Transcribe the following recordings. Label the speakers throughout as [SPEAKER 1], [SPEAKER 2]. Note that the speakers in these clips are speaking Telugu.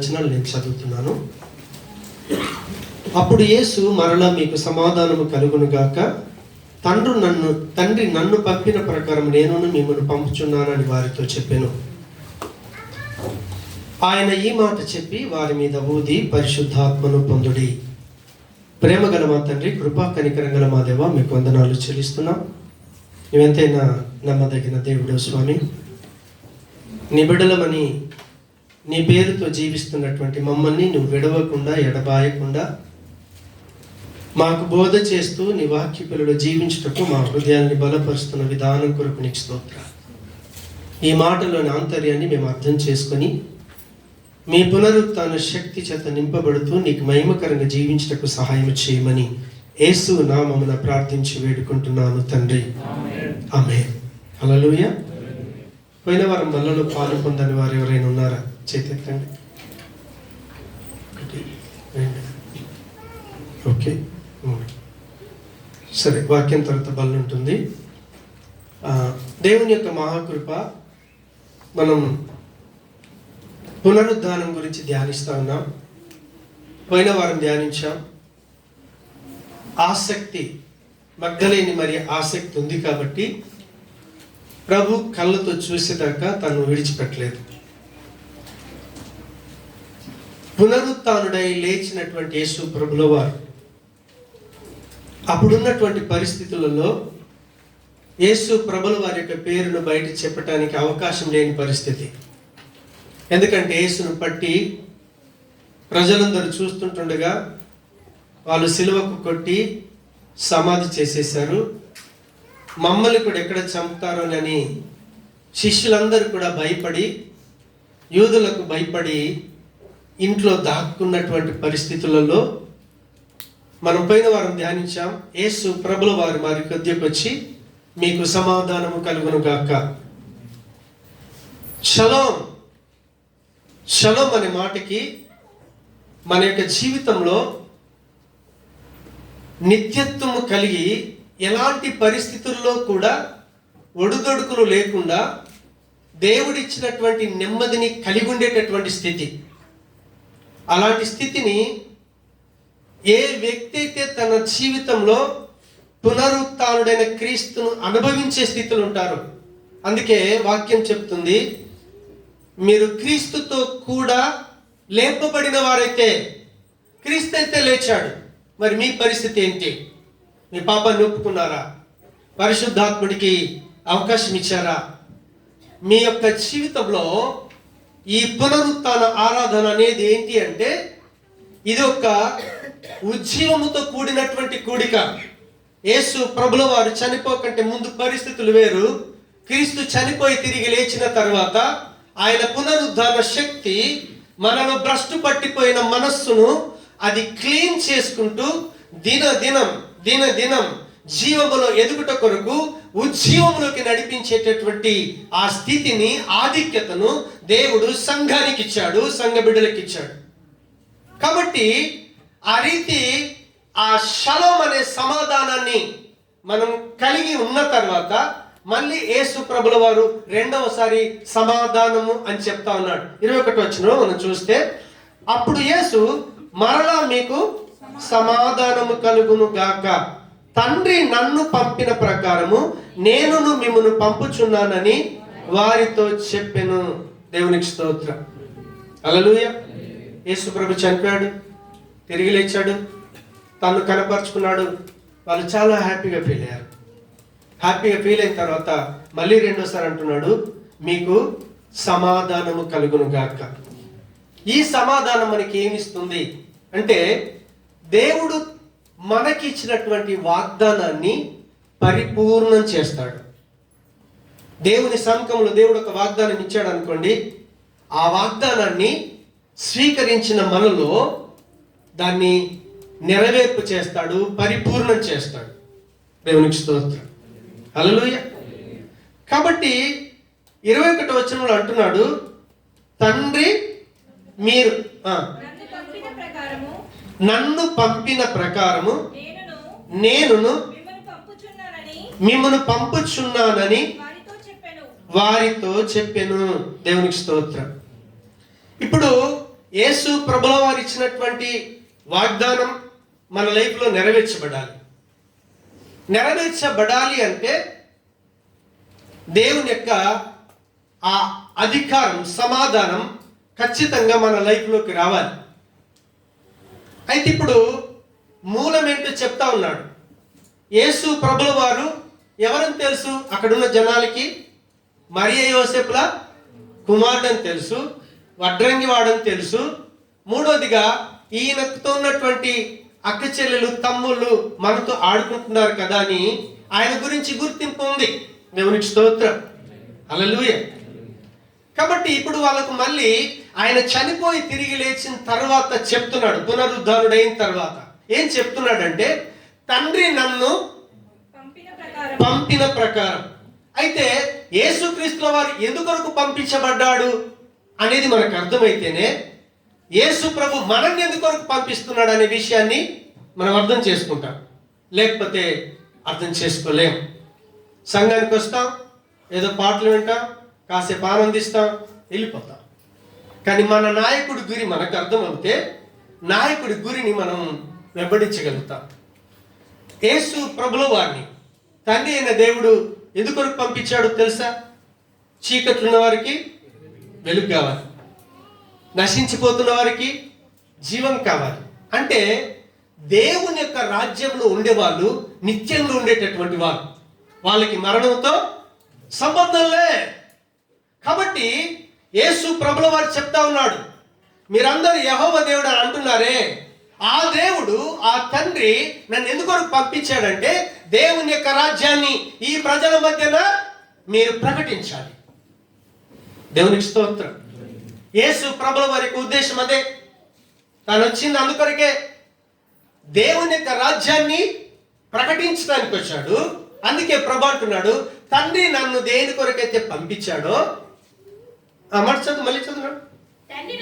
[SPEAKER 1] వచనాలు నేను చదువుతున్నాను. అప్పుడు యేసు మరలా మీకు సమాధానము కలుగునుగాక, తండ్రి నన్ను పంపిన ప్రకారం నేను మిమ్మల్ని పంపుచున్నానని వారితో చెప్పాను. ఆయన ఈ మాట చెప్పి వారి మీద ఊది పరిశుద్ధాత్మను పొందుడి. ప్రేమ గల మా తండ్రి, కృపా కనికరం గల మా దేవ, మీకు వందనాలు చెల్లిస్తున్నాం. నువ్వెంతైనా నమ్మదగిన దేవుడు స్వామి. నీ బిడ్డలమని నీ పేరుతో జీవిస్తున్నటువంటి మమ్మల్ని నువ్వు విడవకుండా ఎడబాయకుండా మాకు బోధ చేస్తూ నీ వాక్య పిల్లలు జీవించుటకు మా హృదయాన్ని బలపరుస్తున్న విధానం కొరకు నీకు స్తోత్రాలు. ఈ మాటలోని ఆంతర్యాన్ని మేము అర్థం చేసుకొని మీ పునరుత్థాన శక్తి చేత నింపబడుతూ నీకు మహిమకరంగా జీవించుటకు సహాయం చేయమని యేసు నామమున ప్రార్థించి వేడుకుంటున్నాను తండ్రి, ఆమేన్. హల్లెలూయా. పోయిన వారం బల్లలో పాలు పొందని వారు ఎవరైనా ఉన్నారా? చేతెత్తండి. ఓకే, సరే. వాక్యం తర్వాత బల్ల ఉంటుంది. దేవుని యొక్క మహాకృప, మనం పునరుద్ధానం గురించి ధ్యానిస్తా ఉన్నాం. పోయిన వారం ధ్యానించాం. ఆసక్తి, మగ్ధలేని మరి ఆసక్తి ఉంది కాబట్టి ప్రభు కళ్ళతో చూసేదాకా తను విడిచిపెట్టలేదు. పునరుత్థానుడై లేచినటువంటి యేసు ప్రభుల వారు అప్పుడున్నటువంటి పరిస్థితులలో యేసు ప్రభుల వారి యొక్క పేరును బయట చెప్పడానికి అవకాశం లేని పరిస్థితి. ఎందుకంటే యేసును పట్టి ప్రజలందరూ చూస్తుంటుండగా వాళ్ళు సిలువకు కొట్టి సమాధి చేసేశారు. మమ్మల్ని కూడా ఎక్కడ చంపుతారోనని శిష్యులందరూ కూడా భయపడి, యూదులకు భయపడి ఇంట్లో దాక్కున్నటువంటి పరిస్థితులలో మనం పోయిన వారం ధ్యానించాం. యేసు ప్రభుల వారు వారి మధ్యకు వచ్చి మీకు సమాధానము కలుగును గాక. షలోమ్. షలోమ్ అనే మాటకి మన యొక్క జీవితంలో నిత్యత్వము కలిగి ఎలాంటి పరిస్థితుల్లో కూడా ఒడుదొడుకులు లేకుండా దేవుడిచ్చినటువంటి నెమ్మదిని కలిగి ఉండేటటువంటి స్థితి. అలాంటి స్థితిని ఏ వ్యక్తి అయితే తన జీవితంలో పునరుత్థానుడైన క్రీస్తును అనుభవించే స్థితిలో ఉంటారో, అందుకే వాక్యం చెప్తుంది, మీరు క్రీస్తుతో కూడా లేపబడిన వారైతే, క్రీస్తు అయితే లేచాడు, మరి మీ పరిస్థితి ఏంటి? మీ పాపాన్ని ఒప్పుకున్నారా? పరిశుద్ధాత్ముడికి అవకాశం ఇచ్చారా? మీ యొక్క జీవితంలో ఈ పునరుత్థాన ఆరాధన అనేది ఏంటి అంటే, ఇది ఒక ఉజ్జీవముతో కూడినటువంటి కూడిక. యేసు ప్రభుల వారు చనిపోకంటే ముందు పరిస్థితులు వేరు. క్రీస్తు చనిపోయి తిరిగి లేచిన తర్వాత ఆయన పునరుద్ధాన శక్తి మనలో భ్రష్టు పట్టిపోయిన మనస్సును అది క్లీన్ చేసుకుంటూ దినం జీవములో ఎదుగుట కొరకు ఉజ్జీవములోకి నడిపించేటటువంటి ఆ స్థితిని, ఆధిక్యతను దేవుడు సంఘానికి ఇచ్చాడు, సంఘ బిడ్డలకు ఇచ్చాడు. కాబట్టి ఆ రీతి ఆ షలోమ్ అనే సమాధానాన్ని మనం కలిగి ఉన్న తర్వాత మళ్ళీ యేసు ప్రభుల వారు రెండవసారి సమాధానము అని చెప్తా ఉన్నాడు. 21వ వచనం మనం చూస్తే, అప్పుడు యేసు మరలా మీకు సమాధానము కలుగును గాక, తండ్రి నన్ను పంపిన ప్రకారము నేనును మిమ్మును పంపుచున్నానని వారితో చెప్పెను. దేవునికి స్తోత్రం. హల్లెలూయా. యేసు ప్రభు చనిపోయాడు, తిరిగి లేచాడు, తను కనపరుచుకున్నాడు. వాళ్ళు చాలా హ్యాపీగా ఫీల్ అయ్యారు. హ్యాపీగా ఫీల్ అయిన తర్వాత మళ్ళీ రెండోసారి అంటున్నాడు, మీకు సమాధానము కలుగును గాక. ఈ సమాధానం మనకి ఏమిస్తుంది అంటే, దేవుడు మనకి ఇచ్చినటువంటి వాగ్దానాన్ని పరిపూర్ణం చేస్తాడు. దేవుని సముఖంలో దేవుడు ఒక వాగ్దానం ఇచ్చాడు అనుకోండి, ఆ వాగ్దానాన్ని స్వీకరించిన మనలో దాన్ని నెరవేర్పు చేస్తాడు, పరిపూర్ణం చేస్తాడు. దేవునికి స్తోత్రం. హల్లెలూయా. కాబట్టి 21వ వచనంలో అంటున్నాడు, తండ్రి మీరు నన్ను పంపిన ప్రకారము నేనును మిమ్మల్ని పంపుచున్నానని వారితో చెప్పెను. దేవునికి స్తోత్రం. ఇప్పుడు యేసు ప్రభుల వారు ఇచ్చినటువంటి వాగ్దానం మన లైఫ్లో నెరవేర్చబడాలి అంటే దేవుని యొక్క ఆ అధికారం, సమాధానం ఖచ్చితంగా మన లైఫ్లోకి రావాలి. అయితే ఇప్పుడు మూలం ఏంటో చెప్తా ఉన్నాడు. యేసు ప్రభుల వారు ఎవరని తెలుసు? అక్కడున్న జనాలకి మరియ యోసేపుల కుమారుడని తెలుసు, వడ్రంగి వాడని తెలుసు. మూడోదిగా ఈయనతో ఉన్నటువంటి అక్క చెల్లెలు, తమ్ముళ్ళు మనతో ఆడుకుంటున్నారు కదా అని ఆయన గురించి గుర్తింపు ఉంది. దేవునికి స్తోత్రం, హల్లెలూయా. కాబట్టి ఇప్పుడు వాళ్ళకు మళ్ళీ ఆయన చనిపోయి తిరిగి లేచిన తర్వాత చెప్తున్నాడు, పునరుద్ధానుడైన తర్వాత ఏం చెప్తున్నాడంటే, తండ్రి నన్ను పంపిన ప్రకారం. అయితే యేసుక్రీస్తుల వారు ఎందుకొరకు పంపించబడ్డాడు అనేది మనకు అర్థమైతేనే యేసు ప్రభు మనల్ని ఎందుకొరకు పంపిస్తున్నాడు అనే విషయాన్ని మనం అర్థం చేసుకుంటాం. లేకపోతే అర్థం చేసుకోలేం. సంఘానికి వస్తాం, ఏదో పాటలు వింటాం, కాసేపు ఆనందిస్తాం, వెళ్ళిపోతాం. కానీ మన నాయకుడి గురి మనకు అర్థమవుతే నాయకుడి గురిని మనం వెంబడించగలుగుతాం. యేసు ప్రభుల వారిని తండ్రి అయిన దేవుడు ఎందుకొరకు పంపించాడు తెలుసా? చీకట్లున్న వారికి వెలుగు కావాలి, నశించిపోతున్న వారికి జీవం కావాలి. అంటే దేవుని యొక్క రాజ్యంలో ఉండేవాళ్ళు నిత్యంలో ఉండేటటువంటి వారు, వాళ్ళకి మరణంతో సంబంధంలే. కాబట్టి యేసు ప్రభుల వారు చెప్తా ఉన్నాడు, మీరందరూ యెహోవా దేవుడు అని అంటున్నారే, ఆ దేవుడు, ఆ తండ్రి నన్ను ఎందుకు పంపించాడంటే దేవుని యొక్క రాజ్యాన్ని ఈ ప్రజల మధ్యన మీరు ప్రకటించాలి. దేవునికి స్తోత్రం. యేసు ప్రభుల వారి ఉద్దేశం అదే. తాను వచ్చింది అందుకొరకే, దేవుని యొక్క రాజ్యాన్ని ప్రకటించడానికి వచ్చాడు. అందుకే ప్రభు అంటున్నాడు, తండ్రి నన్ను దేని కొరకైతే పంపించాడో, మళ్ళీ చదువు. తండ్రి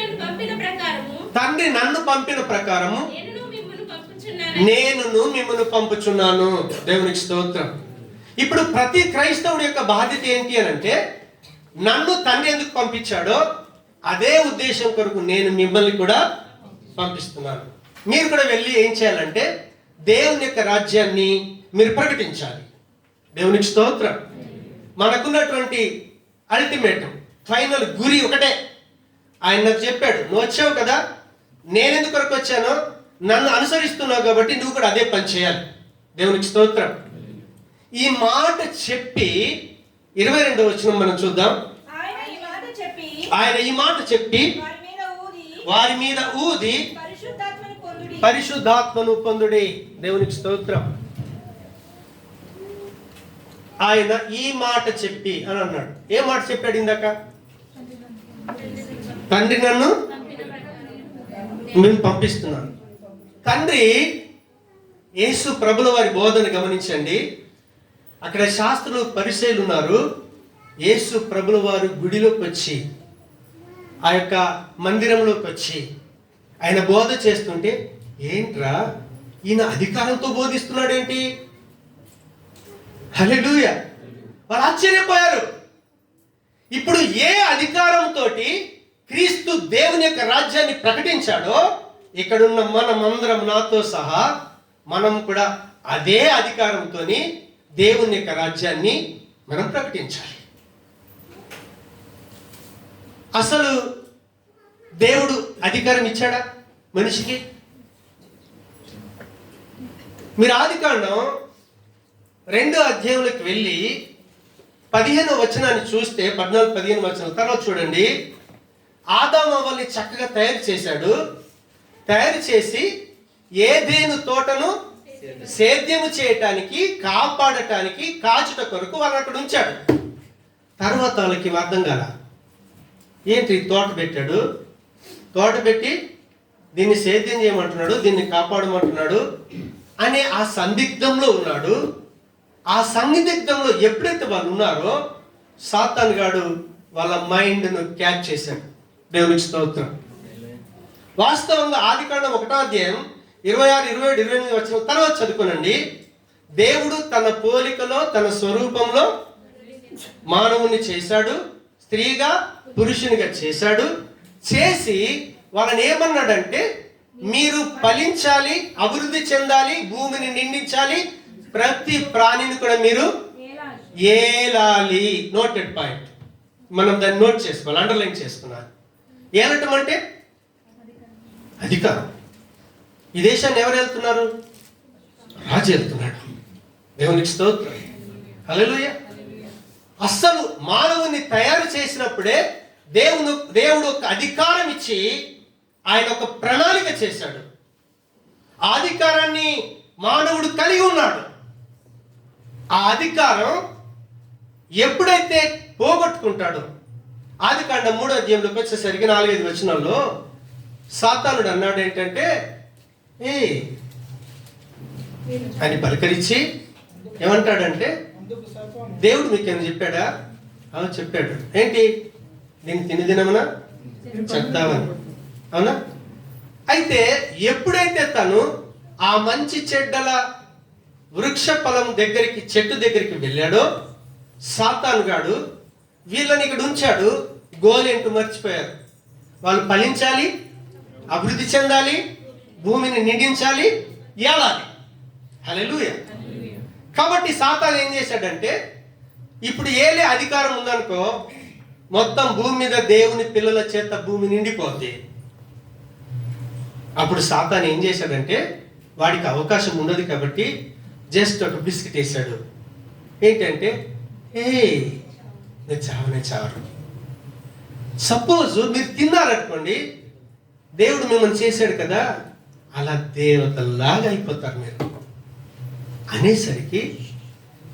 [SPEAKER 1] నన్ను పంపిన ప్రకారము నేను మిమ్మల్ని పంపుచున్నాను. దేవునికి స్తోత్రం. ఇప్పుడు ప్రతి క్రైస్తవుడి యొక్క బాధ్యత ఏంటి అని అంటే, నన్ను తండ్రి ఎందుకు పంపించాడో అదే ఉద్దేశం కొరకు నేను మిమ్మల్ని కూడా పంపిస్తున్నాను. మీరు కూడా వెళ్ళి ఏం చేయాలంటే దేవుని యొక్క రాజ్యాన్ని మీరు ప్రకటించాలి. దేవునికి స్తోత్రం. మనకున్నటువంటి అల్టిమేటం, ఫైనల్ గురి ఒకటే. ఆయన నాకు చెప్పాడు, నువ్వు వచ్చావు కదా, నేను ఎందుకు కొరకు వచ్చానో, నన్ను అనుసరిస్తున్నావు కాబట్టి నువ్వు కూడా అదే పని చేయాలి. దేవునికి స్తోత్రం. ఈ మాట చెప్పి 22వ వచనం మనం చూద్దాం. ఆయన ఈ మాట చెప్పి వారి మీద ఊది పరిశుద్ధాత్మను పొందుడి. దేవునికి స్తోత్రం. ఆయన ఈ మాట చెప్పి అని అన్నాడు. ఏ మాట చెప్పాడు ఇందాక? తండ్రి నన్ను మేము పంపిస్తున్నాను. తండ్రి యేసు ప్రభుల వారి బోధన గమనించండి. అక్కడ శాస్త్రులు, పరిసయ్యులు ఉన్నారు. యేసు ప్రభుల వారు గుడిలోకి వచ్చి, ఆ యొక్క మందిరంలోకి వచ్చి ఆయన బోధ చేస్తుంటే, ఏంట్రా ఈయన అధికారంతో బోధిస్తున్నాడు ఏంటి? హల్లెలూయా. వాళ్ళు ఆశ్చర్యపోయారు. ఇప్పుడు ఏ అధికారంతో క్రీస్తు దేవుని యొక్క రాజ్యాన్ని ప్రకటించాడో, ఇక్కడున్న మనమందరం, నాతో సహా మనం కూడా అదే అధికారంతో దేవుని యొక్క రాజ్యాన్ని మనం ప్రకటించాలి. అసలు దేవుడు అధికారం ఇచ్చాడా మనిషికి? మీరు ఆదికాండం 2వ అధ్యాయంలోకి వెళ్ళి 15వ వచనాన్ని చూస్తే, 14-15 వచనాల తర్వాత చూడండి. ఆదాము అవ్వల్ని చక్కగా తయారు చేశాడు. తయారు చేసి ఏదేను తోటను సేద్యము చేయటానికి, కాపాడటానికి, కాచుట కొరకు వాళ్ళని అక్కడ ఉంచాడు. తర్వాత వాళ్ళకి అర్థం కాల, ఏంటి తోట పెట్టాడు, తోట పెట్టి దీన్ని సేద్యం చేయమంటున్నాడు, దీన్ని కాపాడమంటున్నాడు అనే ఆ సందిగ్ధంలో ఉన్నాడు. ఆ సందిగ్ధంలో ఎప్పుడైతే వాళ్ళు ఉన్నారో, సాతాను గాడు వాళ్ళ మైండ్ను క్యాచ్ చేశాడు. దేవునికి స్తోత్రం. వాస్తవంగా ఆదికాండం 1వ అధ్యాయం 26, 27, 28 వచ్చిన తర్వాత చదువుకోనండి. దేవుడు తన పోలికలో, తన స్వరూపంలో మానవుని చేశాడు, స్త్రీగా పురుషునిగా చేశాడు. చేసి వాళ్ళని ఏమన్నాడంటే, మీరు ఫలించాలి, అభివృద్ధి చెందాలి, భూమిని నిండించాలి, ప్రతి ప్రాణిని కూడా మీరు ఏలాలి. నోటెడ్ పాయింట్, మనం దాన్ని నోట్ చేసుకోవాలి, అండర్లైన్ చేసుకున్నాను. ఏలటం అంటే అధికారం. ఈ దేశాన్ని ఎవరు వెళ్తున్నారు? రాజు వెళ్తున్నాడు. దేవునికి స్తోత్రం, హల్లెలూయా. అస్సలు మానవుని తయారు చేసినప్పుడే దేవుడు ఒక అధికారం ఇచ్చి ఆయన ఒక ప్రణాళిక చేశాడు. ఆ అధికారాన్ని మానవుడు కలిగి ఉన్నాడు. ఆ అధికారం ఎప్పుడైతే పోగొట్టుకుంటాడో, ఆదికాండం 3వ అధ్యాయంలోకి వచ్చేసరికి 4-5 వచనాల్లో సాతానుడు అన్నాడు ఏంటంటే, అని పలకరించి ఏమంటాడంటే, దేవుడు మీకేమైనా చెప్పాడా? చెప్పాడు. ఏంటి? నేను తిని దినమనా చెప్తామని. అవునా? అయితే ఎప్పుడైతే తను ఆ మంచి చెడ్డల వృక్ష ఫలం దగ్గరికి, చెట్టు దగ్గరికి వెళ్ళాడో, సాతానుగాడు వీళ్ళని ఇక్కడ ఉంచాడు. గోల్ ఏంటో మర్చిపోయారు. వాళ్ళు ఫలించాలి, అభివృద్ధి చెందాలి, భూమిని నిండించాలి, ఏలాలి. హల్లెలూయా. కాబట్టి సాతాను ఏం చేశాడంటే, ఇప్పుడు ఏలే అధికారం ఉందనుకో, మొత్తం భూమి మీద దేవుని పిల్లల చేత భూమి నిండిపోద్ది. అప్పుడు సాతాను ఏం చేశాడంటే, వాడికి అవకాశం ఉండదు కాబట్టి జస్ట్ ఒక బిస్కెట్ వేసాడు. ఏంటంటే, నేను చావరు. సపోజ్ మీరు తిన్నారనుకోండి, దేవుడు మిమ్మల్ని చేశాడు కదా, అలా దేవతల్లాగా అయిపోతారు మీరు అనేసరికి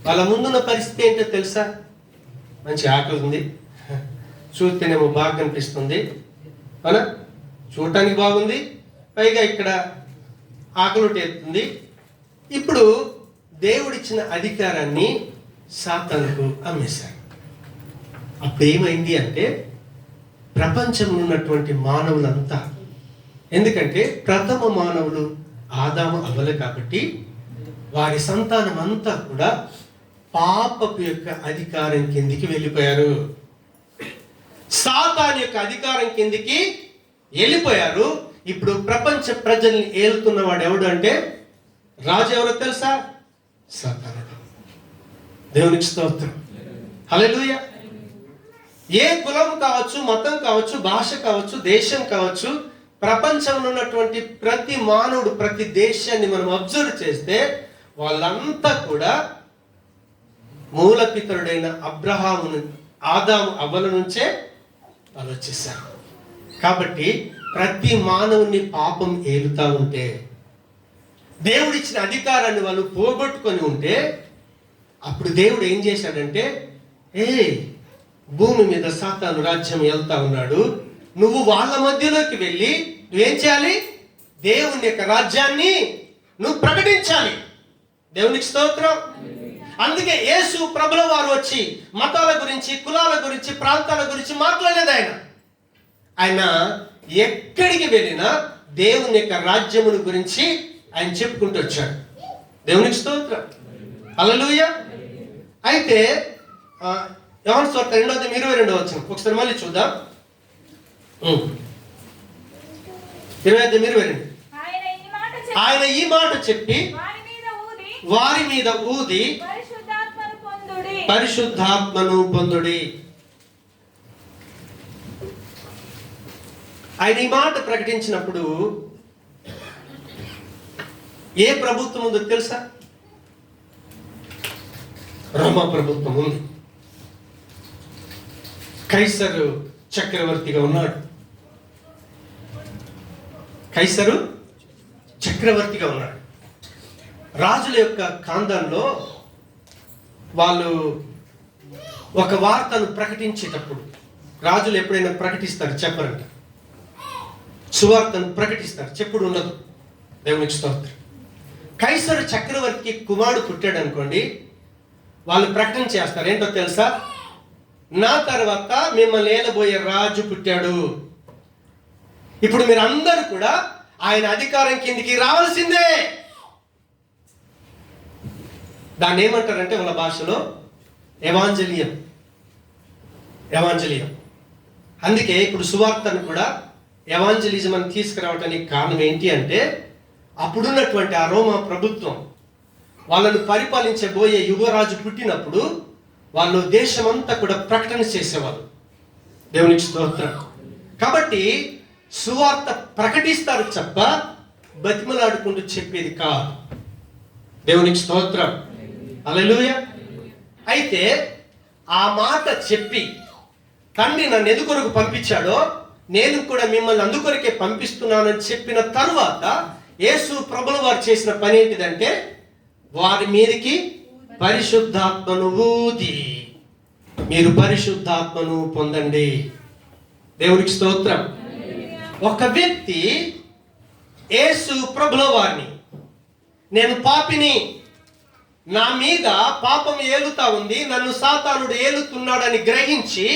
[SPEAKER 1] వాళ్ళ ముందున్న పరిస్థితి ఏంటో తెలుసా? మంచి ఆకలి ఉంది, చూస్తేనేమో బాగా కనిపిస్తుంది, అవునా? చూడటానికి బాగుంది, పైగా ఇక్కడ ఆకలి ఎత్తుంది. ఇప్పుడు దేవుడిచ్చిన అధికారాన్ని సాతానుకు అమ్మేశారు. అప్పుడు ఏమైంది అంటే, ప్రపంచంలో ఉన్నటువంటి మానవులంతా, ఎందుకంటే ప్రథమ మానవులు ఆదాము అవ్వలే కాబట్టి వారి సంతానం అంతా కూడా పాపపు యొక్క అధికారం కిందికి వెళ్ళిపోయారు. సాతాను యొక్క అధికారం కిందికి వెళ్ళిపోయారు. ఇప్పుడు ప్రపంచ ప్రజల్ని ఏలుతున్న వాడు ఎవడు అంటే, రాజు ఎవరో తెలుసా? సాతానుడు. దేవునికి స్తోత్రం, హల్లెలూయా. ఏ కులం కావచ్చు, మతం కావచ్చు, భాష కావచ్చు, దేశం కావచ్చు, ప్రపంచంలో ఉన్నటువంటి ప్రతి మానవుడు, ప్రతి దేశాన్ని మనం అబ్జర్వ్ చేస్తే వాళ్ళంతా కూడా మూలపితరుడైన అబ్రహామును, ఆదాము అవ్వల నుంచే వాళ్ళు వచ్చేసారు. కాబట్టి ప్రతి మానవుని పాపం ఏలుతా ఉంటే, దేవుడిచ్చిన అధికారాన్ని వాళ్ళు పోగొట్టుకొని ఉంటే, అప్పుడు దేవుడు ఏం చేశాడంటే, భూమి మీద సాతాను రాజ్యం వెళ్తా ఉన్నాడు, నువ్వు వాళ్ళ మధ్యలోకి వెళ్ళి నువ్వేం చేయాలి? దేవుని యొక్క రాజ్యాన్ని నువ్వు ప్రకటించాలి. దేవునికి స్తోత్రం. అందుకే యేసు ప్రభుల వారు వచ్చి మతాల గురించి, కులాల గురించి, ప్రాంతాల గురించి మాట్లాడలేదు. ఆయన ఎక్కడికి వెళ్ళినా దేవుని యొక్క రాజ్యమును గురించి ఆయన చెప్పుకుంటూ వచ్చాడు. దేవునికి స్తోత్రం, హల్లెలూయా. అయితే యోహాను సువార్త 2:22 వచనం ఒకసారి మళ్ళీ చూద్దాం. 22:22. ఆయన ఈ మాట చెప్పి వారి మీద ఊది పరిశుద్ధాత్మను పొందుడి. ఆయన ఈ మాట ప్రకటించినప్పుడు ఏ ప్రభుత్వం ఉందో తెలుసా? రోమా ప్రభుత్వం ఉంది. కైసరు చక్రవర్తిగా ఉన్నాడు. కైసరు చక్రవర్తిగా ఉన్నాడు. రాజుల యొక్క కాందంలో వాళ్ళు ఒక వార్తను ప్రకటించేటప్పుడు, రాజులు ఎప్పుడైనా ప్రకటిస్తారు చెప్పరంట, సువార్తను ప్రకటిస్తారు, చెప్పుడు ఉండదు. దేవునికి స్తోత్రం. కైసరు చక్రవర్తికి కుమారుడు పుట్టాడు అనుకోండి, వాళ్ళు ప్రకటన చేస్తారు. ఏంటో తెలుసా? నా తర్వాత మిమ్మల్ని ఏలబోయే రాజు పుట్టాడు. ఇప్పుడు మీరు అందరూ కూడా ఆయన అధికారం కిందికి రావాల్సిందే. దాన్ని ఏమంటారంటే వాళ్ళ భాషలో ఎవాంజలియం. అందుకే ఇప్పుడు సువార్తను కూడా ఎవాంజలిజం అని తీసుకురావడానికి కారణం ఏంటి అంటే, అప్పుడున్నటువంటి ఆ రోమా ప్రభుత్వం వాళ్ళను పరిపాలించబోయే యువరాజు పుట్టినప్పుడు వాళ్ళు దేశమంతా కూడా ప్రకటన చేసేవాళ్ళు. దేవునికి స్తోత్రం. కాబట్టి సువార్త ప్రకటిస్తారు తప్ప బతిమలాడుకుంటూ చెప్పేది కాదు. దేవునికి స్తోత్రం. హల్లెలూయా. అయితే ఆ మాట చెప్పి తండ్రి నన్ను ఎందుకొరకు పంపించాడో నేను కూడా మిమ్మల్ని అందుకొరకే పంపిస్తున్నానని చెప్పిన తరువాత యేసు ప్రభుల వారు చేసిన పని ఏంటిదంటే, వారి మీదకి పరిశుద్ధాత్మను ఊది మీరు పరిశుద్ధాత్మను పొందండి. దేవునికి స్తోత్రం. ఒక వ్యక్తి యేసు ప్రభుల వారిని, నేను పాపిని, నా మీద పాపం ఏలుతా ఉంది, నన్ను సాతానుడు ఏలుతున్నాడని గ్రహించి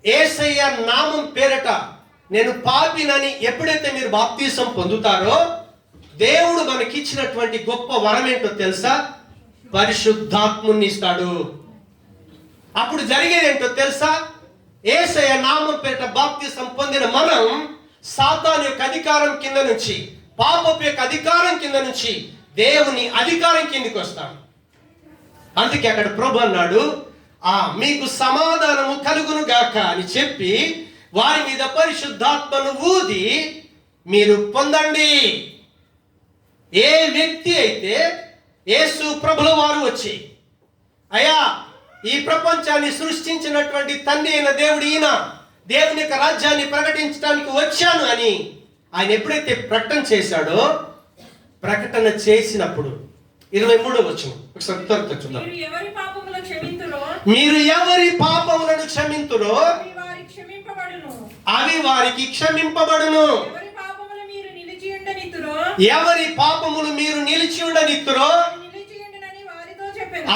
[SPEAKER 1] యేసయ్య నామం పేరట నేను పాపినని ఎప్పుడైతే మీరు బాప్తీసం పొందుతారో, దేవుడు మనకిచ్చినటువంటి గొప్ప వరం ఏంటో తెలుసా? పరిశుద్ధాత్ముని ఇస్తాడు. అప్పుడు జరిగేది ఏంటో తెలుసా? యేసయ్య నామం పేరట బాప్తీసం పొందిన మనం సాతాను యొక్క అధికారం కింద నుంచి, పాపపు యొక్క అధికారం కింద నుంచి దేవుని అధికారం కిందికి వస్తాం. అందుకే అక్కడ ప్రభు అన్నాడు, మీకు సమాధానము కలుగును గాక అని చెప్పి వారి మీద పరిశుద్ధాత్మను ఊది మీరు పొందండి. ఏ వ్యక్తి అయితే యేసు ప్రభుల వారు వచ్చి, అయ్యా ఈ ప్రపంచాన్ని సృష్టించినటువంటి తండ్రి అయిన దేవుడు ఈయన, దేవుని యొక్క రాజ్యాన్ని ప్రకటించడానికి వచ్చాను అని ఆయన ఎప్పుడైతే ప్రకటన చేశాడో, ప్రకటన చేసినప్పుడు 23వ వచనం ఒకసారి చూద్దాం. మీరు ఎవరి పాపములను క్షమింతురో అవి వారికి క్షమింపబడును. ఎవరి పాపములు మీరు నిలిచి ఉండనిత్తురో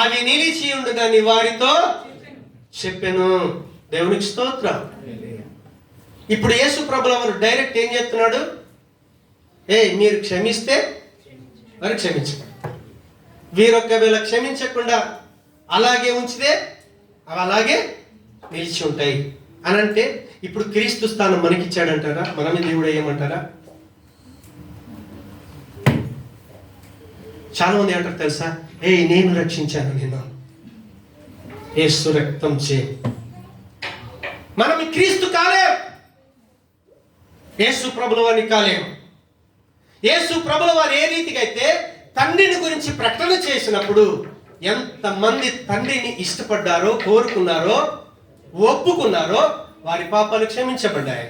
[SPEAKER 1] అవి నిలిచి ఉండదని వారితో చెప్పెను. దేవునికి స్తోత్రం. ఇప్పుడు యేసు ప్రభుల వారు డైరెక్ట్ ఏం చేస్తున్నాడు? మీరు క్షమిస్తే వారు క్షమించండి, వీరొక్కవేళ క్షమించకుండా అలాగే ఉంచితే అవి అలాగే నిలిచి ఉంటాయి అని అంటే, ఇప్పుడు క్రీస్తు స్థానం మనకిచ్చాడంటారా? మనమే దేవుడు అయ్యమంటారా? చాలా మంది అంటారు తెలుసా, నేను రక్షించాను, నేను యేసు రక్తం చే. మనం క్రీస్తు కాలేం, యేసు ప్రభుల వారిని కాలేం. యేసు ప్రభుల వారు ఏ రీతిగా అయితే తండ్రిని గురించి ప్రకటన చేసినప్పుడు ఎంతమంది తండ్రిని ఇష్టపడ్డారో, కోరుకున్నారో, ఒప్పుకున్నారో వారి పాపాలు క్షమించబడ్డాయి.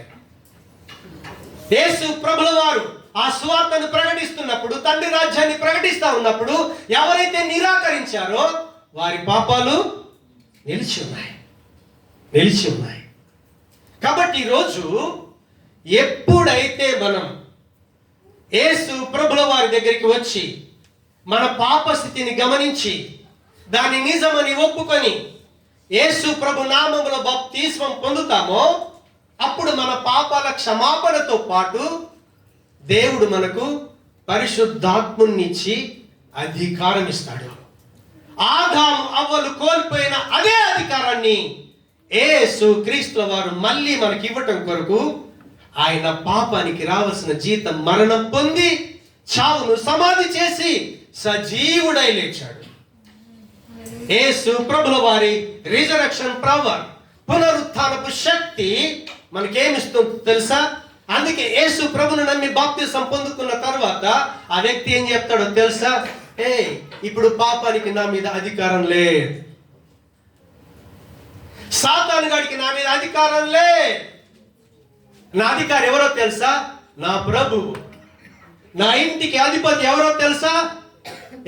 [SPEAKER 1] యేసు ప్రభుల వారు ఆ సువార్తను ప్రకటిస్తున్నప్పుడు, తండ్రి రాజ్యాన్ని ప్రకటిస్తా ఉన్నప్పుడు ఎవరైతే నిరాకరించారో వారి పాపాలు నిలిచి ఉన్నాయి. కాబట్టి ఈరోజు ఎప్పుడైతే మనం యేసు ప్రభుల వారి దగ్గరికి వచ్చి మన పాప స్థితిని గమనించి దాన్ని నిజమని ఒప్పుకొని యేసు ప్రభు నామములో బాప్తిస్మం పొందుతామో, అప్పుడు మన పాపాల క్షమాపణతో పాటు దేవుడు మనకు పరిశుద్ధాత్మునిచ్చి అధికారం ఇస్తాడు. ఆదాము అవ్వలు కోల్పోయిన అదే అధికారాన్ని యేసు క్రీస్తుల వారు మళ్ళీ మనకి ఇవ్వటం కొరకు ఆయన పాపానికి రావాల్సిన జీతం మరణం పొంది చావును సమాధి చేసి సజీవుడై లేచాడు. యేసు ప్రభుల వారి రిజరక్షన్ పవర్, పునరుత్థానపు శక్తి మనకేమిస్తుంది తెలుసా? అందుకే యేసు ప్రభును నమ్మి బాప్తిసం పొందుకున్న తర్వాత ఆ వ్యక్తి ఏం చెప్తాడో తెలుసా? ఇప్పుడు పాపానికి నా మీద అధికారం లేదు, సాతాను గాడికి నా మీద అధికారం లేదు. నా అధికారి ఎవరో తెలుసా? నా ప్రభువు. నా ఇంటికి అధిపతి ఎవరో తెలుసా?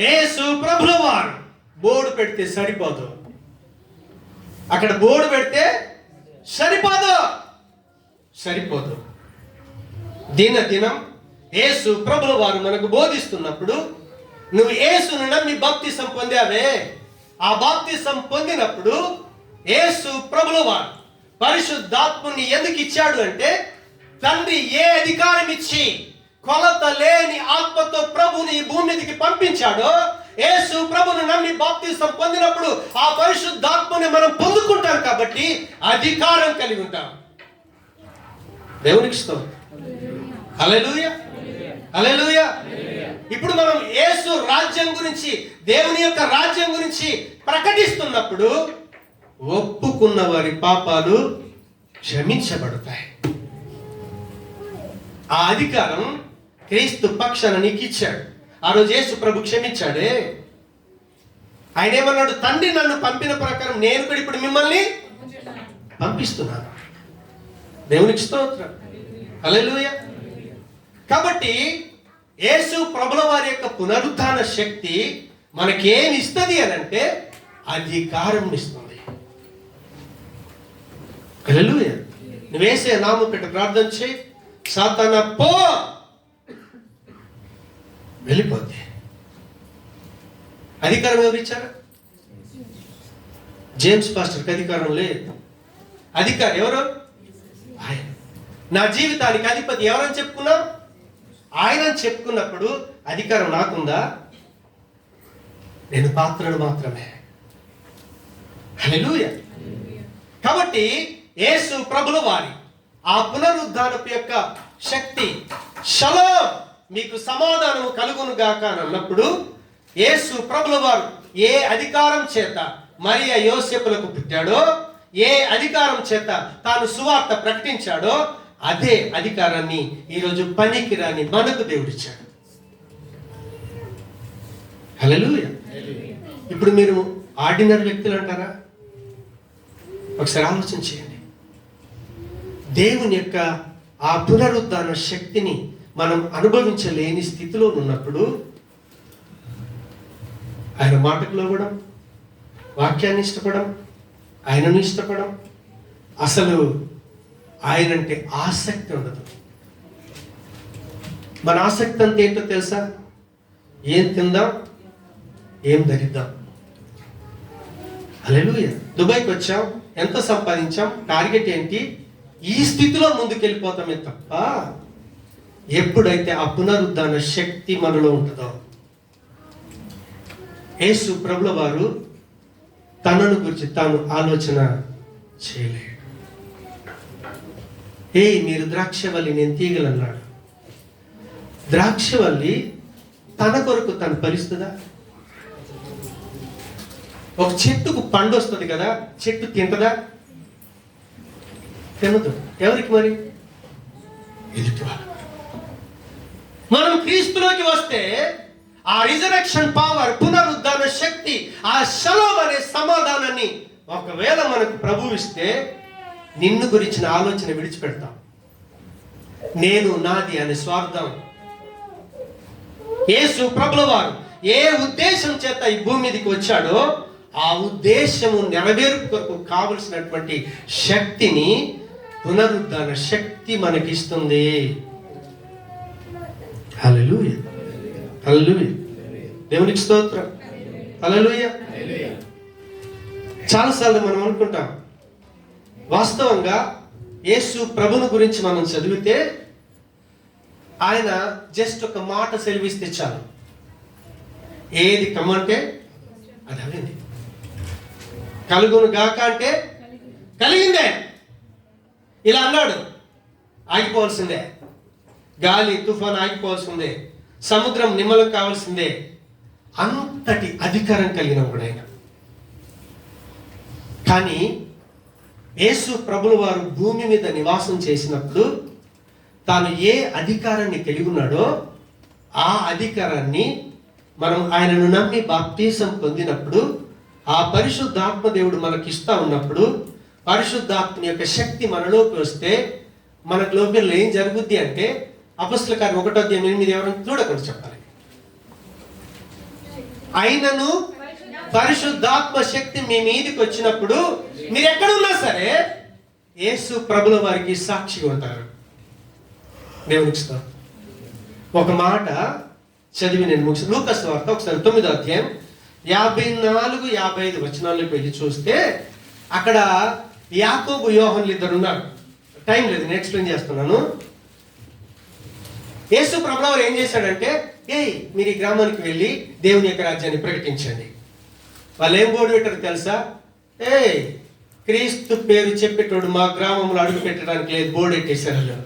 [SPEAKER 1] యేసు ప్రభుల వారు. బోర్డు పెడితే సరిపోదు, అక్కడ బోర్డు పెడితే సరిపోదు. దినం యేసు ప్రభుల వారు మనకు బోధిస్తున్నప్పుడు, నువ్వు యేసును నమ్మి బాప్తిసం పొందావే, ఆ బాప్తిసం పొందినప్పుడు యేసు ప్రభుల వారు పరిశుద్ధాత్ముని ఎందుకు ఇచ్చాడు అంటే, తండ్రి ఏ అధికారం ఇచ్చి కొలత లేని ఆత్మతో ప్రభుని భూమి మీదకి పంపించాడో, యేసు ప్రభుని నమ్మి బాప్తిసం పొందినప్పుడు ఆ పరిశుద్ధాత్మని మనం పొందుకుంటాం కాబట్టి అధికారం కలిగి ఉంటాం. దేవునికి స్తోత్రం. హల్లెలూయా, హల్లెలూయా. ఇప్పుడు మనం యేసు రాజ్యం గురించి, దేవుని యొక్క రాజ్యం గురించి ప్రకటిస్తున్నప్పుడు ఒప్పుకున్న వారి పాపాలు క్షమించబడతాయి. ఆ అధికారం క్రీస్తు పక్షాన నీకు ఇచ్చాడు. ఆ రోజు యేసు ప్రభు క్షమించాడే. ఆయన ఏమన్నాడు? తండ్రి నన్ను పంపిన ప్రకారం నేను కూడా ఇప్పుడు మిమ్మల్ని పంపిస్తున్నాను. దేవునికి స్తోత్రం, హల్లెలూయా. కాబట్టి యేసు ప్రభుల వారి యొక్క పునరుద్ధాన శక్తి మనకేమి ఇస్తుంది అని అంటే అధికారం ఇస్తుంది. హల్లెలూయా. నువ్వేసే నామం పెట్టి ప్రార్థన చేయి, సాతానా పో, వెళ్ళిపోతే. అధికారం ఎవరు ఇచ్చారు? జేమ్స్ పాస్టర్కి అధికారం లేదు. అధికారం ఎవరు? ఆయన. నా జీవితానికి అధిపతి ఎవరని చెప్పుకున్నా? ఆయన చెప్పుకున్నప్పుడు అధికారం నాకుందా? నేను పాత్రను మాత్రమే. హల్లెలూయా. కాబట్టి యేసు ప్రభుల వారి ఆ పునరుద్ధానపు యొక్క శక్తి, షలోమ్, మీకు సమాధానము కలుగును గాక అన్నప్పుడు యేసు ప్రభుల వారు ఏ అధికారం చేత మరియ యోసేపులకు పుట్టాడో, ఏ అధికారం చేత తాను సువార్త ప్రకటించాడో, అదే అధికారాన్ని ఈరోజు పనికిరాని మనకు దేవుడిచ్చాడు. హల్లెలూయా. ఇప్పుడు మీరు ఆర్డినరీ వ్యక్తులు అంటారా? ఒకసారి ఆలోచన చేయండి. దేవుని యొక్క ఆ పునరుద్ధాన శక్తిని మనం అనుభవించలేని స్థితిలో ఉన్నప్పుడు ఆయన మాటకు లోబడం, వాక్యాన్ని ఇష్టపడం, ఆయనను ఇష్టపడం, అసలు ఆయనంటే ఆసక్తి ఉండదు. మన ఆసక్తి అంతా ఏంటో తెలుసా? ఏం తిందాం, ఏం ధరిద్దాం. హల్లెలూయా. దుబాయ్కి వచ్చాం, ఎంత సంపాదించాం, టార్గెట్ ఏంటి, ఈ స్థితిలో ముందుకెళ్ళిపోతామే తప్ప ఎప్పుడైతే ఆ పునరుద్ధాన శక్తి మనలో ఉంటుందో, యేసు ప్రభుల వారు తనను గురించి తాను ఆలోచన చేయలేడు. మీరు ద్రాక్షవల్లి, నేను తీగలన్నాడు. ద్రాక్షవల్లి తన కొరకు తను ఫలిస్తుందా? ఒక చెట్టుకు పండు వస్తుంది కదా, చెట్టు తింటదా? తినదు. ఎవరికి మరి? ఎదుటి వాళ్ళు. మనం క్రీస్తులోకి వస్తే ఆ రిజరెక్షన్ పవర్, పునరుద్ధాన శక్తి, ఆ షలోమ్ అనే సమాధానాన్ని ఒకవేళ మనకు ప్రభువు ఇస్తే నిన్ను గురించిన ఆలోచన విడిచిపెడతాం. నేను, నాది అనే స్వార్థం. యేసు ప్రభుల వారు ఏ ఉద్దేశం చేత ఈ భూమి మీదకి వచ్చాడో ఆ ఉద్దేశము నెరవేర్పు కొరకు కావలసినటువంటి శక్తిని పునరుద్ధాన శక్తి మనకిస్తుంది. హల్లెలూయా, హల్లెలూయా. దేవునికి స్తోత్రం, హల్లెలూయా. చాలాసార్లు మనం అనుకుంటాం, వాస్తవంగా యేసు ప్రభుని గురించి మనం చదివితే ఆయన జస్ట్ ఒక మాట సెలవిస్తే చాలు, ఏది కమ్మంటే అది అవింది, కలుగును గాక అంటే కలిగిందే. ఇలా అన్నాడు, ఆగిపోవాల్సిందే. గాలి తుఫాన్ ఆగిపోవాల్సిందే, సముద్రం నిమ్మలం కావాల్సిందే. అంతటి అధికారం కలిగినప్పుడు ఆయన. కానీ యేసు ప్రభుల వారు భూమి మీద నివాసం చేసినప్పుడు తాను ఏ అధికారాన్ని కలిగి ఉన్నాడో ఆ అధికారాన్ని మనం ఆయనను నమ్మి బాప్టిజం పొందినప్పుడు, ఆ పరిశుద్ధాత్మ దేవుడు మనకి ఇస్తా ఉన్నప్పుడు, పరిశుద్ధాత్మ యొక్క శక్తి మనలోకి వస్తే మనకు లోపల ఏం జరుగుద్ది అంటే, అపొస్తలుల కార్యం 1:8 ఎవరైనా చూడకుండా చెప్పాలి. అయినను పరిశుద్ధాత్మ శక్తి మీ మీదకి వచ్చినప్పుడు మీరు ఎక్కడున్నా సరే యేసు ప్రభుల వారికి సాక్షిగా ఉంటారు. దేవునికి స్తోత్రం. ఒక మాట చదివి నేను ముగిసి, లూకా సువార్త ఒకసారి 9వ అధ్యాయం 54-55 వచనాల్లోకి వెళ్ళి చూస్తే అక్కడ యాకోబు యోహన్లు ఇద్దరు ఉన్నారు. టైం లేదు, నేను ఎక్స్ప్లెయిన్ చేస్తున్నాను. యేసు ప్రభువు వారు ఏం చేశాడంటే, మీరు ఈ గ్రామానికి వెళ్ళి దేవుని యొక్క రాజ్యాన్ని ప్రకటించండి. వాళ్ళు ఏం బోర్డు పెట్టారు తెలుసా? క్రీస్తు పేరు చెప్పేటోడు మా గ్రామంలో అడుగు పెట్టడానికి లేదు, బోర్డు పెట్టేశారు.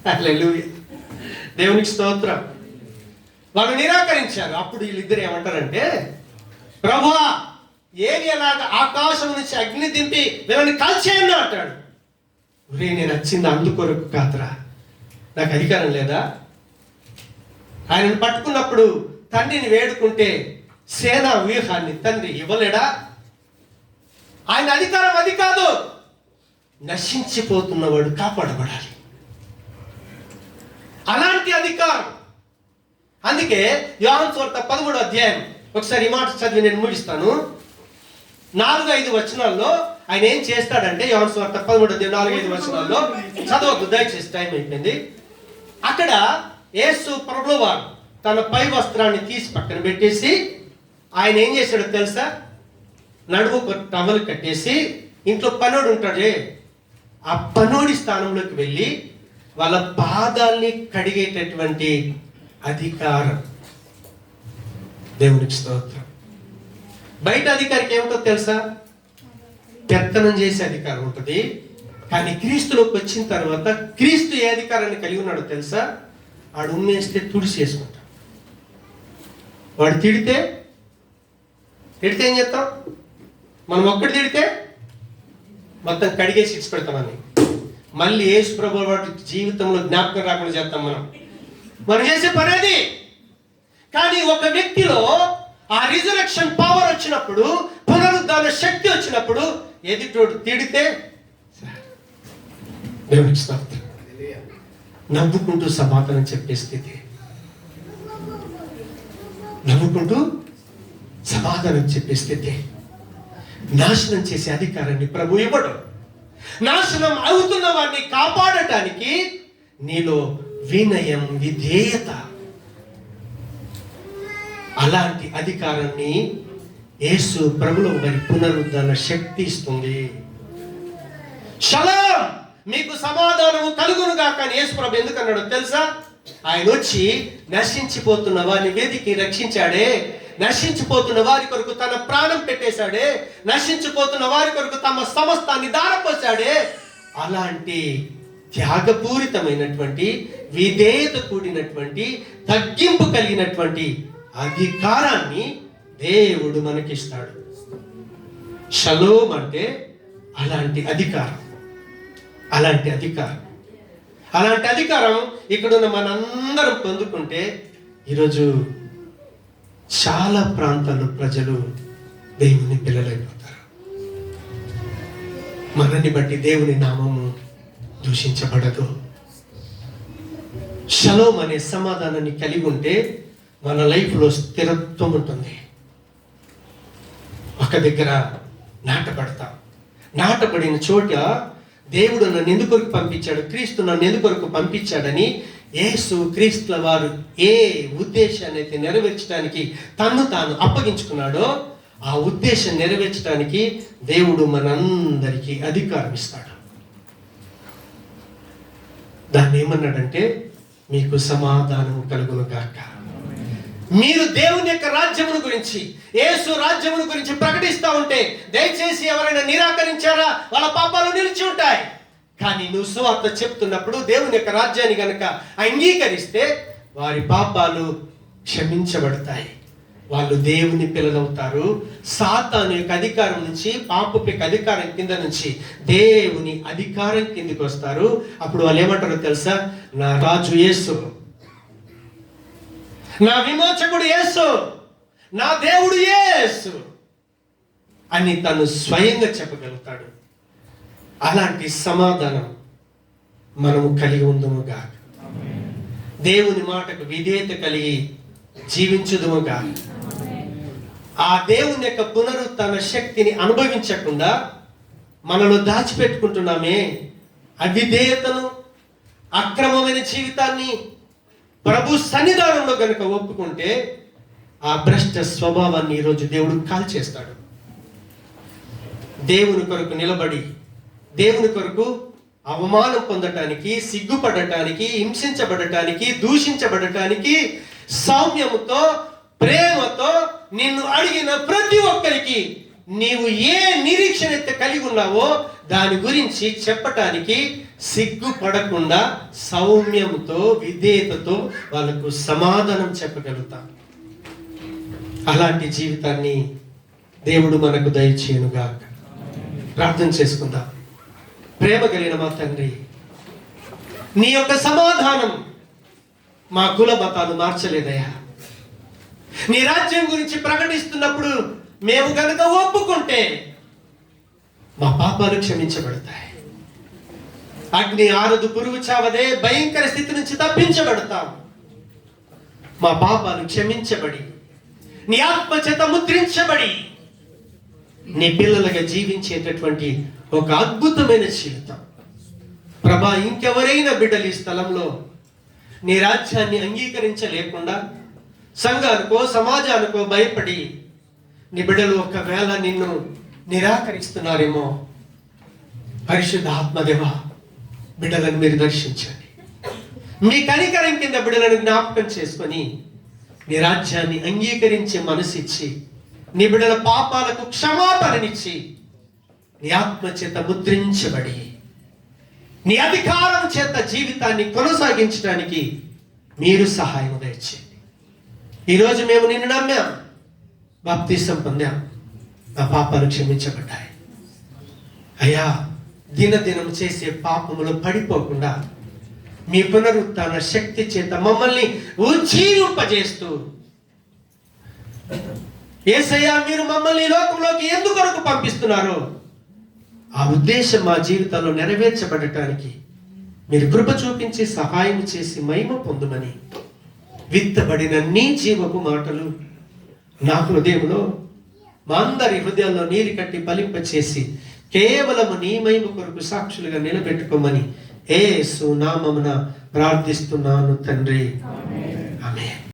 [SPEAKER 1] హల్లెలూయా. దేవునికి స్తోత్రం. వాళ్ళు నిరాకరించారు. అప్పుడు వీళ్ళిద్దరు ఏమంటారంటే, ప్రభువా, ఏలియాలాగా ఆకాశం నుంచి అగ్ని దింపి వీళ్ళని కాల్చేయను అంటాడు. ఒరే, నేను వచ్చింది అందుకొరకు కాదురా, నాకు అధికారం లేదా? ఆయనను పట్టుకున్నప్పుడు తండ్రిని వేడుకుంటే సేనా వ్యూహాన్ని తండ్రి ఇవ్వలేడా? ఆయన అధికారం అది కాదు, నశించిపోతున్నవాడు కాపాడబడాలి, అలాంటి అధికారం. అందుకే యోహాను సువార్త 13వ అధ్యాయం, ఒకసారి ఈ మాట చదివి నేను ముగిస్తాను. 4-5 వచనాల్లో ఆయన ఏం చేస్తాడంటే, యోహాను సువార్త 13వ అధ్యాయం 4-5 వచనాల్లో చదవద్దు దయచేసి, టైం అయిపోయింది. అక్కడ యేసు ప్రభువారు తన పై వస్త్రాన్ని తీసి పక్కన పెట్టేసి ఆయన ఏం చేశాడో తెలుసా? నడుము టవల్ కట్టేసి ఇంట్లో పనోడు ఉంటాడే, ఆ పనోడి స్థానంలోకి వెళ్ళి వాళ్ళ పాదాల్ని కడిగేటటువంటి అధికారం. దేవునికి స్తోత్రం. బయట అధికారికి ఏమిటో తెలుసా? పెత్తనం చేసే అధికారం ఉంటుంది. కానీ క్రీస్తులోకి వచ్చిన తర్వాత క్రీస్తు ఏ అధికారాన్ని కలిగి ఉన్నాడో తెలుసా? వాడు ఉమ్మేస్తే తుడిచేసుకుంటాడు. వాడు తిడితే ఏం చేస్తాం? మనం ఒక్కటి తిడితే మొత్తం కడిగేసి ఇచ్చి పెడతామని, మళ్ళీ యేసు ప్రభువు వాటి జీవితంలో జ్ఞాపకం రాకుండా చేస్తాం. మనం చేసే పని అది. కానీ ఒక వ్యక్తిలో ఆ రిజరెక్షన్ పవర్ వచ్చినప్పుడు, పునరుద్ధాన శక్తి వచ్చినప్పుడు, ఎదుటోడు తిడితే నవ్వుకుంటూ సమాధానం చెప్పే స్థితి, నవ్వుకుంటూ సమాధానం చెప్పే స్థితి. నాశనం చేసే అధికారాన్ని ప్రభు ఇవ్వడు. నాశనం అవుతున్న వారిని కాపాడటానికి నీలో వినయం, విధేయత, అలాంటి అధికారాన్ని యేసు ప్రభులో వారి పునరుద్ధరణ శక్తి ఇస్తుంది. షలాం, మీకు సమాధానము కలుగునుగా. కానీ యేసు ప్రభు ఎందుకన్నాడో తెలుసా? ఆయన వచ్చి నశించిపోతున్న వారిని వెతికి రక్షించాడే, నశించిపోతున్న వారి కొరకు తన ప్రాణం పెట్టేశాడే, నశించిపోతున్న వారి కొరకు తమ సమస్తాన్ని దారపోసాడే. అలాంటి త్యాగపూరితమైనటువంటి, విధేయత కూడినటువంటి, తగ్గింపు కలిగినటువంటి అధికారాన్ని దేవుడు మనకిస్తాడు. షలోమ్ అంటే అలాంటి అధికారం. అలాంటి అధికారం, అలాంటి అధికారం ఇక్కడున్న మనందరం పొందుకుంటే ఈరోజు చాలా ప్రాంతాల్లో ప్రజలు దేవుని పిల్లలైపోతారు. మనల్ని బట్టి దేవుని నామము దూషించబడదు. షలోమ్ అనే సమాధానాన్ని కలిగి ఉంటే మన లైఫ్లో స్థిరత్వం ఉంటుంది. ఒక దగ్గర నాటపడతాం. నాటపడిన చోట దేవుడు నన్ను ఎందుకొరకు పంపించాడు, క్రీస్తు నన్ను ఎందుకొరకు పంపించాడని యేసు క్రీస్తుల వారు ఏ ఉద్దేశాన్ని అయితే నెరవేర్చడానికి తన్ను తాను అప్పగించుకున్నాడో ఆ ఉద్దేశం నెరవేర్చడానికి దేవుడు మనందరికీ అధికారం ఇస్తాడు. దాన్ని ఏమన్నాడంటే, మీకు సమాధానం కలుగును గాక. మీరు దేవుని యొక్క రాజ్యమును గురించి, యేసు రాజ్యమును గురించి ప్రకటిస్తూ ఉంటే దయచేసి ఎవరైనా నిరాకరించారా, వాళ్ళ పాపాలు నిలిచి ఉంటాయి. కానీ నువ్వు సువార్త చెప్తున్నప్పుడు దేవుని యొక్క రాజ్యాన్ని గనక అంగీకరిస్తే వారి పాపాలు క్షమించబడతాయి. వాళ్ళు దేవుని పిల్లలవుతారు. సాతాను యొక్క అధికారం నుంచి, పాపపు యొక్క అధికారం కింద నుంచి దేవుని అధికారం కిందకి వస్తారు. అప్పుడు వాళ్ళు ఏమంటారో తెలుసా? నా రాజు యేసు, నా విమోచకుడు యేసు, నా దేవుడు యేసు అని తను స్వయంగా చెప్పగలుగుతాడు. అలాంటి సమాధానం మనము కలిగి ఉందుముగా. దేవుని మాటకు విధేయత కలిగి జీవించుదుముగా. ఆ దేవుని యొక్క పునరుత్థాన శక్తిని అనుభవించకుండా మనలో దాచిపెట్టుకుంటున్నామే అవిధేయతను, అక్రమమైన జీవితాన్ని ప్రభు సన్నిధానంలో గనుక ఒప్పుకుంటే ఆ భ్రష్ట స్వభావాన్ని ఈరోజు దేవుడు కాల్చేస్తాడు. దేవుని కొరకు నిలబడి, దేవుని కొరకు అవమానం పొందటానికి, సిగ్గుపడటానికి, హింసించబడటానికి, దూషించబడటానికి సౌమ్యముతో, ప్రేమతో నిన్ను అడిగిన ప్రతి ఒక్కరికి నీవు ఏ నిరీక్షణ కలిగి ఉన్నావో దాని గురించి చెప్పటానికి సిగ్గుపడకుండా సౌమ్యంతో విధేయతతో వాళ్ళకు సమాధానం చెప్పగలుగుతాం. అలాంటి జీవితాన్ని దేవుడు మనకు దయచేయునుగాక. ప్రార్థన చేసుకుందాం. ప్రేమ కలిగిన మా తండ్రి, నీ యొక్క సమాధానం మా కుల మతాలు మార్చలేదయ్యా. నీ రాజ్యం గురించి ప్రకటిస్తున్నప్పుడు మేము కనుక ఒప్పుకుంటే మా పాపాలు క్షమించబడతాయి. అగ్ని ఆరదు, పురుగు చావదే, భయంకర స్థితి నుంచి తప్పించబడతాం. మా పాపాలు క్షమించబడి నీ ఆత్మ చేత ముద్రించబడి నీ పిల్లలుగా జీవించేటటువంటి ఒక అద్భుతమైన జీవితం ప్రభా, ఇంకెవరైనా బిడ్డలు ఈ స్థలంలో నీ రాజ్యాన్ని అంగీకరించలేకుండా సంఘానికో సమాజానికో భయపడి నీ బిడ్డలు ఒకవేళ నిన్ను నిరాకరిస్తున్నారేమో, పరిశుద్ధ ఆత్మదేవా బిడ్డలను మీరు దర్శించండి. మీ కనికరం కింద బిడ్డలను జ్ఞాపకం చేసుకొని నీ రాజ్యాన్ని అంగీకరించే మనసిచ్చి నీ బిడ్డల పాపాలకు క్షమాపణనిచ్చి నీ ఆత్మ చేత ముద్రించబడి నీ అధికారం చేత జీవితాన్ని కొనసాగించడానికి మీరు సహాయం దయచేయండి. ఈరోజు మేము నిన్ను నమ్మాం, బాప్తీసం పొందాం, నా పాపాలు క్షమించబడ్డాయి. అయ్యా, దినదినం చేసే పాపములు పడిపోకుండా మీ పునరుత్థాన శక్తి చేత మమ్మల్ని ఉజ్జీవింపజేస్తూ, యేసయ్యా మీరు మమ్మల్ని ఈ లోకంలోకి ఎందుకొరకు పంపిస్తున్నారో ఆ ఉద్దేశం మా జీవితంలో నెరవేర్చబడటానికి మీరు కృప చూపించి సహాయం చేసి మహిమ పొందుమని విత్తబడిన నీ జీవపు మాటలు నా హృదయంలో, మా అందరి హృదయాల్లో నీరు కట్టి ఫలింపచేసి కేవలము నీ మహిమ కొరకు సాక్షులుగా నిలబెట్టుకోమని యేసు నామమున ప్రార్థిస్తున్నాను తండ్రి. ఆమేన్.